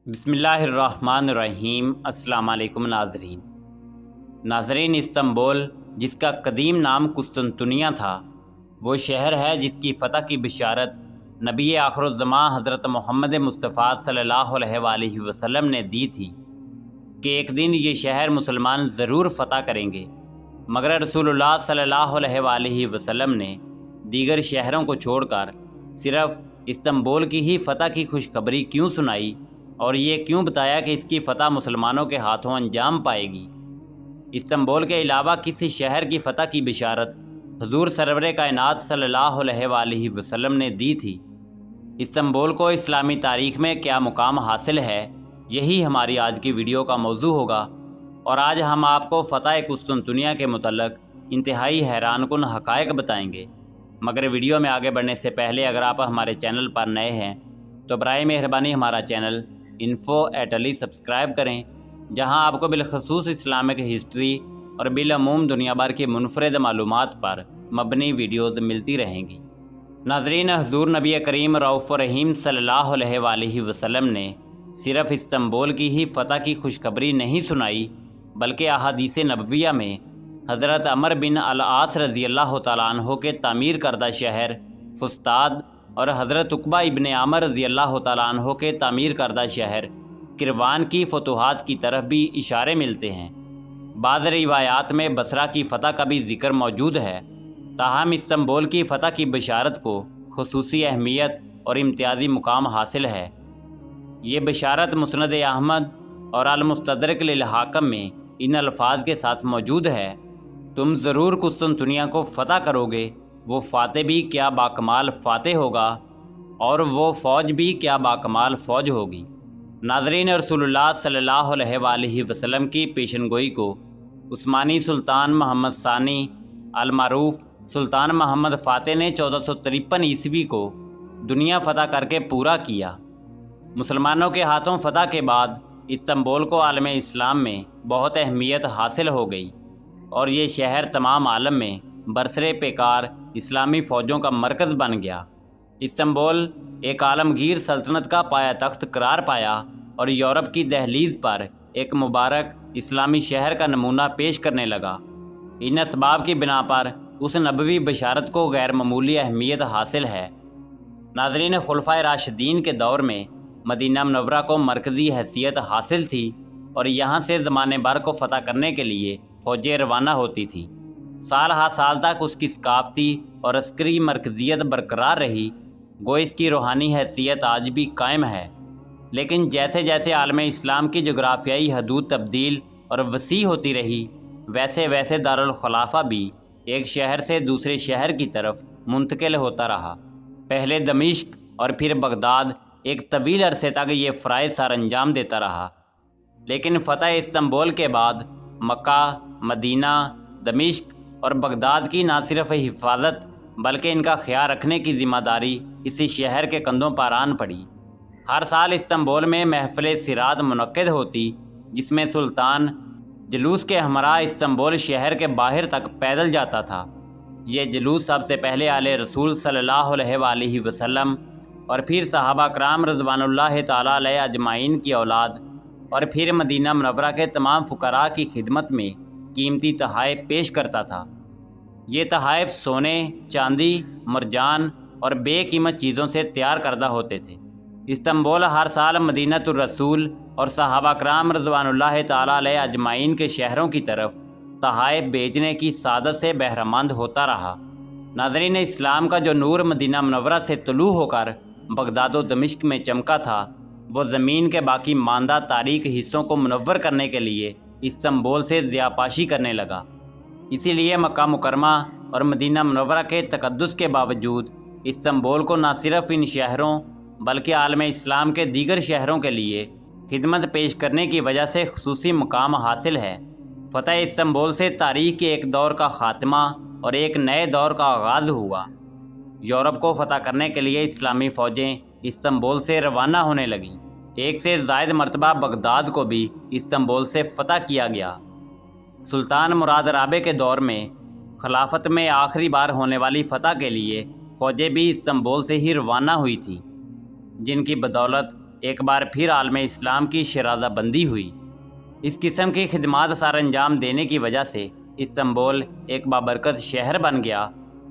بسم اللہ الرحمن الرحیم۔ السلام علیکم ناظرین، استنبول جس کا قدیم نام قسطنطنیہ تھا، وہ شہر ہے جس کی فتح کی بشارت نبی آخر الزماں حضرت محمد مصطفیٰ صلی اللہ علیہ وآلہ وسلم نے دی تھی کہ ایک دن یہ شہر مسلمان ضرور فتح کریں گے، مگر رسول اللہ صلی اللہ علیہ وآلہ وسلم نے دیگر شہروں کو چھوڑ کر صرف استنبول کی ہی فتح کی خوشخبری کیوں سنائی اور یہ کیوں بتایا کہ اس کی فتح مسلمانوں کے ہاتھوں انجام پائے گی؟ استنبول کے علاوہ کسی شہر کی فتح کی بشارت حضور سرور کائنات صلی اللہ علیہ وآلہ وسلم نے دی تھی۔ استنبول کو اسلامی تاریخ میں کیا مقام حاصل ہے، یہی ہماری آج کی ویڈیو کا موضوع ہوگا، اور آج ہم آپ کو فتح قسطنطنیہ کے متعلق انتہائی حیران کن حقائق بتائیں گے۔ مگر ویڈیو میں آگے بڑھنے سے پہلے اگر آپ ہمارے چینل پر نئے ہیں تو برائے مہربانی ہمارا چینل info@ali سبسکرائب کریں، جہاں آپ کو بالخصوص اسلامک ہسٹری اور بالعموم دنیا بھر کی منفرد معلومات پر مبنی ویڈیوز ملتی رہیں گی۔ ناظرین، حضور نبی کریم رؤوف الرحیم صلی اللہ علیہ وآلہ وسلم نے صرف استنبول کی ہی فتح کی خوشخبری نہیں سنائی، بلکہ احادیث نبویہ میں حضرت عمر بن العاص رضی اللہ تعالیٰ عنہ کے تعمیر کردہ شہر فسطاط اور حضرت عقبہ ابن عامر رضی اللہ تعالیٰ عنہ کے تعمیر کردہ شہر کروان کی فتوحات کی طرف بھی اشارے ملتے ہیں۔ بعض روایات میں بصرہ کی فتح کا بھی ذکر موجود ہے، تاہم استنبول کی فتح کی بشارت کو خصوصی اہمیت اور امتیازی مقام حاصل ہے۔ یہ بشارت مسند احمد اور المستدرک للحاکم میں ان الفاظ کے ساتھ موجود ہے: تم ضرور قسطنطنیہ کو فتح کرو گے، وہ فاتح بھی کیا باکمال فاتح ہوگا اور وہ فوج بھی کیا باکمال فوج ہوگی۔ ناظرین، رسول اللہ صلی اللہ علیہ وآلہ وسلم کی پیشن گوئی کو عثمانی سلطان محمد ثانی المعروف سلطان محمد فاتح نے 1453 عیسوی کو دنیا فتح کر کے پورا کیا۔ مسلمانوں کے ہاتھوں فتح کے بعد استنبول کو عالم اسلام میں بہت اہمیت حاصل ہو گئی اور یہ شہر تمام عالم میں برسر پیکار اسلامی فوجوں کا مرکز بن گیا۔ استنبول ایک عالمگیر سلطنت کا پایہ تخت قرار پایا اور یورپ کی دہلیز پر ایک مبارک اسلامی شہر کا نمونہ پیش کرنے لگا۔ ان اسباب کی بنا پر اس نبوی بشارت کو غیر معمولی اہمیت حاصل ہے۔ ناظرین، خلفائے راشدین کے دور میں مدینہ منورہ کو مرکزی حیثیت حاصل تھی اور یہاں سے زمانے بھر کو فتح کرنے کے لیے فوجیں روانہ ہوتی تھیں۔ سال ہر سال تک اس کی ثقافتی اور عسکری مرکزیت برقرار رہی، گو اس کی روحانی حیثیت آج بھی قائم ہے۔ لیکن جیسے جیسے عالم اسلام کی جغرافیائی حدود تبدیل اور وسیع ہوتی رہی، ویسے ویسے دارالخلافہ بھی ایک شہر سے دوسرے شہر کی طرف منتقل ہوتا رہا۔ پہلے دمشق اور پھر بغداد ایک طویل عرصے تک یہ فرائض سر انجام دیتا رہا، لیکن فتح استنبول کے بعد مکہ، مدینہ، دمشق اور بغداد کی نہ صرف حفاظت بلکہ ان کا خیال رکھنے کی ذمہ داری اسی شہر کے کندھوں پر آن پڑی۔ ہر سال استنبول میں محفل صراط منعقد ہوتی، جس میں سلطان جلوس کے ہمراہ استنبول شہر کے باہر تک پیدل جاتا تھا۔ یہ جلوس سب سے پہلے آل رسول صلی اللہ علیہ وآلہ وسلم اور پھر صحابہ کرام رضوان اللہ تعالیٰ علیہ اجمعین کی اولاد اور پھر مدینہ منورہ کے تمام فقراء کی خدمت میں قیمتی تحائف پیش کرتا تھا۔ یہ تحائف سونے، چاندی، مرجان اور بے قیمت چیزوں سے تیار کردہ ہوتے تھے۔ استنبول ہر سال مدینہ الرسول اور صحابہ کرام رضوان اللہ تعالیٰ علیہ اجمعین کے شہروں کی طرف تحائف بیچنے کی سعادت سے بہرہ مند ہوتا رہا۔ ناظرین، اسلام کا جو نور مدینہ منورہ سے طلوع ہو کر بغداد و دمشق میں چمکا تھا، وہ زمین کے باقی ماندہ تاریک حصوں کو منور کرنے کے لیے استنبول سے ضیاءپاشی کرنے لگا۔ اسی لیے مکہ مکرمہ اور مدینہ منورہ کے تقدس کے باوجود استنبول کو نہ صرف ان شہروں بلکہ عالم اسلام کے دیگر شہروں کے لیے خدمت پیش کرنے کی وجہ سے خصوصی مقام حاصل ہے۔ فتح استنبول سے تاریخ کے ایک دور کا خاتمہ اور ایک نئے دور کا آغاز ہوا۔ یورپ کو فتح کرنے کے لیے اسلامی فوجیں استنبول سے روانہ ہونے لگیں۔ ایک سے زائد مرتبہ بغداد کو بھی استنبول سے فتح کیا گیا۔ سلطان مراد رابع کے دور میں خلافت میں آخری بار ہونے والی فتح کے لیے فوجیں بھی استنبول سے ہی روانہ ہوئی تھیں، جن کی بدولت ایک بار پھر عالم اسلام کی شرازہ بندی ہوئی۔ اس قسم کی خدمات سر انجام دینے کی وجہ سے استنبول ایک بابرکت شہر بن گیا۔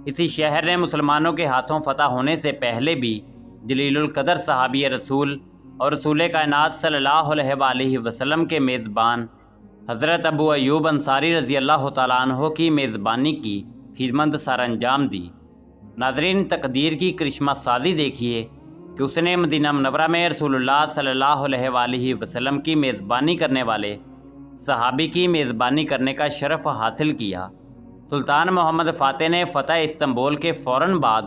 اسی شہر نے مسلمانوں کے ہاتھوں فتح ہونے سے پہلے بھی جلیل القدر صحابی رسول اور رسول کائنات صلی اللہ علیہ وآلہ وسلم کے میزبان حضرت ابو ایوب انصاری رضی اللہ تعالیٰ عنہ کی میزبانی کی خدمت سر انجام دی۔ ناظرین، تقدیر کی کرشمہ سازی دیکھیے کہ اس نے مدینہ منورہ میں رسول اللہ صلی اللہ علیہ وآلہ وسلم کی میزبانی کرنے والے صحابی کی میزبانی کرنے کا شرف حاصل کیا۔ سلطان محمد فاتح نے فتح استنبول کے فوراً بعد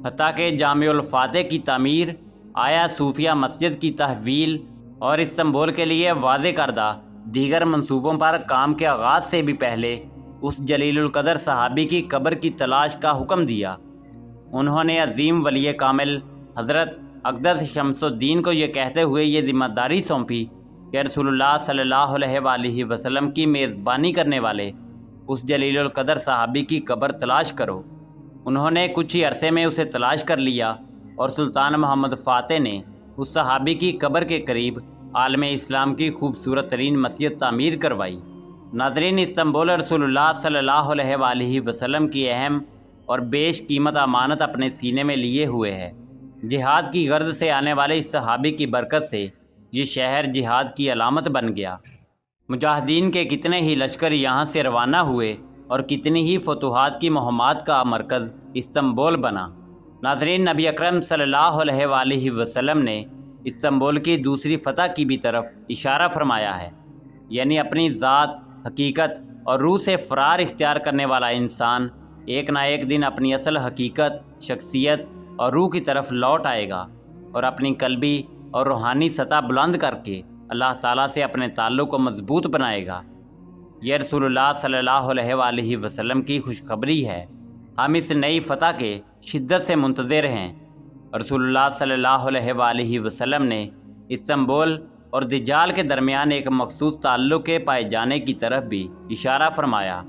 فتح کے جامع الفاتح کی تعمیر، آیا صوفیہ مسجد کی تحویل اور استنبول کے لیے واضح کردہ دیگر منصوبوں پر کام کے آغاز سے بھی پہلے اس جلیل القدر صحابی کی قبر کی تلاش کا حکم دیا۔ انہوں نے عظیم ولی کامل حضرت اقدس شمس الدین کو یہ کہتے ہوئے یہ ذمہ داری سونپی کہ رسول اللہ صلی اللہ علیہ وآلہ وسلم کی میزبانی کرنے والے اس جلیل القدر صحابی کی قبر تلاش کرو۔ انہوں نے کچھ ہی عرصے میں اسے تلاش کر لیا اور سلطان محمد فاتح نے اس صحابی کی قبر کے قریب عالم اسلام کی خوبصورت ترین مسجد تعمیر کروائی۔ ناظرین، استنبول رسول اللہ صلی اللہ علیہ وآلہ وسلم کی اہم اور بیش قیمت امانت اپنے سینے میں لیے ہوئے ہے۔ جہاد کی غرض سے آنے والے اس صحابی کی برکت سے یہ شہر جہاد کی علامت بن گیا۔ مجاہدین کے کتنے ہی لشکر یہاں سے روانہ ہوئے اور کتنی ہی فتوحات کی مہمات کا مرکز استنبول بنا۔ ناظرین، نبی اکرم صلی اللہ علیہ وآلہ وسلم نے استنبول کی دوسری فتح کی بھی طرف اشارہ فرمایا ہے، یعنی اپنی ذات، حقیقت اور روح سے فرار اختیار کرنے والا انسان ایک نہ ایک دن اپنی اصل حقیقت، شخصیت اور روح کی طرف لوٹ آئے گا اور اپنی قلبی اور روحانی سطح بلند کر کے اللہ تعالیٰ سے اپنے تعلق کو مضبوط بنائے گا۔ یہ رسول اللہ صلی اللہ علیہ وآلہ وسلم کی خوشخبری ہے۔ ہم اس نئی فتح کے شدت سے منتظر ہیں۔ رسول اللہ صلی اللہ علیہ وآلہ وسلم نے استنبول اور دجال کے درمیان ایک مخصوص تعلق کے پائے جانے کی طرف بھی اشارہ فرمایا۔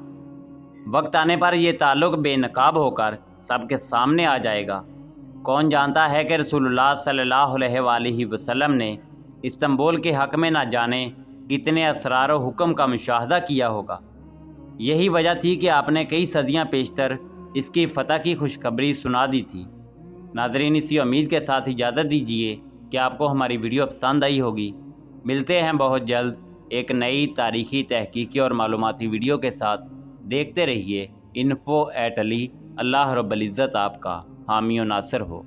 وقت آنے پر یہ تعلق بے نقاب ہو کر سب کے سامنے آ جائے گا۔ کون جانتا ہے کہ رسول اللہ صلی اللہ علیہ وآلہ وسلم نے استنبول کے حق میں نہ جانے کتنے اسرار و حکم کا مشاہدہ کیا ہوگا۔ یہی وجہ تھی کہ آپ نے کئی صدیاں پیشتر اس کی فتح کی خوشخبری سنا دی تھی۔ ناظرین، اسی امید کے ساتھ اجازت دیجیے کہ آپ کو ہماری ویڈیو پسند آئی ہوگی۔ ملتے ہیں بہت جلد ایک نئی تاریخی، تحقیقی اور معلوماتی ویڈیو کے ساتھ۔ دیکھتے رہیے info@ali۔ اللہ رب العزت آپ کا حامی و ناصر ہو۔